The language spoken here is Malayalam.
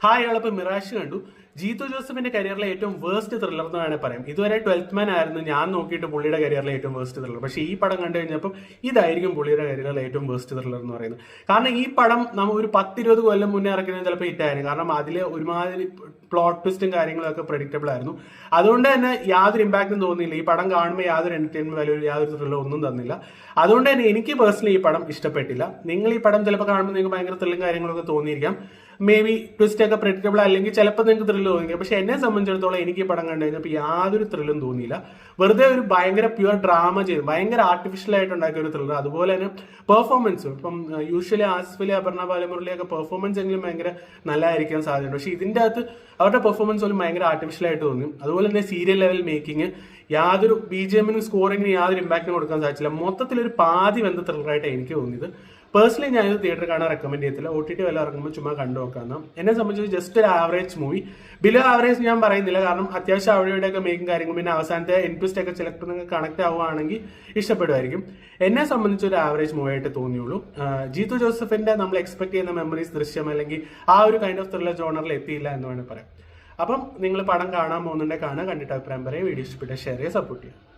ഹായ് ആളിപ്പോൾ മിറാഷ് കണ്ടു. ജീത്തു ജോസഫിന്റെ കരിയറിലെ ഏറ്റവും വേസ്റ്റ് ത്രില്ലർ എന്ന് വേണമെങ്കിൽ പറയാം. ഇതുവരെ 12th മാൻ ആയിരുന്നു ഞാൻ നോക്കിയിട്ട് പുള്ളിയുടെ കരിയറിലെ ഏറ്റവും വേസ്റ്റ് ത്രില്ലർ. പക്ഷേ ഈ പടം കണ്ടു കഴിഞ്ഞപ്പോൾ ഇതായിരിക്കും പുള്ളിയുടെ കരിയറിലെ ഏറ്റവും വേസ്റ്റ് ത്രില്ലർ എന്ന് പറയുന്നത്. കാരണം ഈ പടം നമ്മൾ ഒരു 10-20 കൊല്ലം മുന്നേ ഇറക്കുന്നത് ചിലപ്പോൾ ഹിറ്റായിരുന്നു. കാരണം അതിൽ ഒരുമാതിരി പ്ലോട്ട് ട്വിസ്റ്റും കാര്യങ്ങളൊക്കെ പ്രഡിക്റ്റബിൾ ആയിരുന്നു. അതുകൊണ്ട് തന്നെ യാതൊരു ഇമ്പാക്റ്റും തോന്നിയില്ല. ഈ പടം കാണുമ്പോൾ യാതൊരു എന്റർടൈൻമെന്റ് വാല്യൂ, യാതൊരു ത്രില്ലോ ഒന്നും തന്നില്ല. അതുകൊണ്ട് തന്നെ എനിക്ക് പേഴ്സണലി ഈ പടം ഇഷ്ടപ്പെട്ടില്ല. നിങ്ങൾ ഈ പടം ചിലപ്പോൾ കാണുമ്പോൾ നിങ്ങൾക്ക് ഭയങ്കര ത്രില്ലും കാര്യങ്ങളൊക്കെ തോന്നിയിരിക്കാം. മേ ബി ട്വിസ്റ്റ് ഒക്കെ പ്രെഡിക്റ്റബിൾ അല്ലെങ്കിൽ ചിലപ്പോൾ നിങ്ങൾക്ക് ത്രില്ല് തോന്നിക്കാം. പക്ഷെ എന്നെ സംബന്ധിച്ചിടത്തോളം എനിക്ക് ഈ പടം കണ്ടു കഴിഞ്ഞപ്പോൾ യാതൊരു ത്രില്ലും തോന്നിയില്ല. വെറുതെ ഒരു ഭയങ്കര പ്യുവർ ഡ്രാമ ചെയ്തു, ഭയങ്കര ആർട്ടിഫിഷ്യൽ ആയിട്ട് ഉണ്ടാക്കിയ ഒരു ത്രില്ലർ. അതുപോലെ തന്നെ പെർഫോമൻസും ഇപ്പം യൂഷ്വലി ആസിഫ് അലി, അപർണ ബാലമുരളിയൊക്കെ പെർഫോമൻസ് എങ്കിലും ഭയങ്കര നല്ലതായിരിക്കാൻ സാധ്യതയുണ്ട്. പക്ഷെ ഇതിന്റെ അകത്ത് അവരുടെ പെർഫോമൻസ് പോലും ഭയങ്കര ആർട്ടിഫിഷ്യൽ ആയിട്ട് തോന്നി. അതുപോലെ തന്നെ സീരിയൽ ലെവൽ മേക്കിംഗ്, യാതൊരു BGM-നും സ്കോറിങ്ങിന് യാതൊരു ഇമ്പാക്റ്റും കൊടുക്കാൻ സാധിച്ചില്ല. മൊത്തത്തിൽ ഒരു പാതി വെന്ത ത്രില്ലറായിട്ട് എനിക്ക് തോന്നിയത്. പേഴ്സണലി ഞാനിത് തിയേറ്റർ കാണാൻ റെക്കമെൻഡ് ചെയ്യത്തില്ല. OTT വല്ല ഇറങ്ങുമ്പോൾ ചുമ്മാ കണ്ടു നോക്കാം. എന്നെ സംബന്ധിച്ച് ജസ്റ്റ് ഒരു ആവറേജ് മൂവി. ബിലോ ആവറേജ് ഞാൻ പറയുന്നില്ല, കാരണം അത്യാവശ്യം അവിടെയൊക്കെ മേക്കിംഗ് കാര്യങ്ങൾ, പിന്നെ അവസാനത്തെ എൻട്വിസ്റ്റ് ഒക്കെ ചിലപ്പോൾ നിങ്ങൾക്ക് കണക്ട് ആവുകയാണെങ്കിൽ ഇഷ്ടപ്പെടുമായിരിക്കും. എന്നെ സംബന്ധിച്ച് ഒരു ആവറേജ് മൂവി ആയിട്ട് തോന്നിയുള്ളൂ. ജീത്തു ജോസഫിന്റെ നമ്മൾ എക്സ്പെക്ട് ചെയ്യുന്ന മെമ്മറീസ്, ദൃശ്യം അല്ലെങ്കിൽ ആ ഒരു കൈൻഡ് ഓഫ് ത്രില്ലർ ജോണറിൽ എത്തിയില്ല എന്ന് വേണമെങ്കിൽ പറയാം. അപ്പം നിങ്ങൾ പടം കാണാൻ പോകുന്നുണ്ടെങ്കിൽ കാണുക, കണ്ടിട്ട് അഭിപ്രായം പറയാം. വീഡിയോ ഇഷ്ടപ്പെട്ട ഷെയർ ചെയ്യുക, സപ്പോർട്ട് ചെയ്യുക.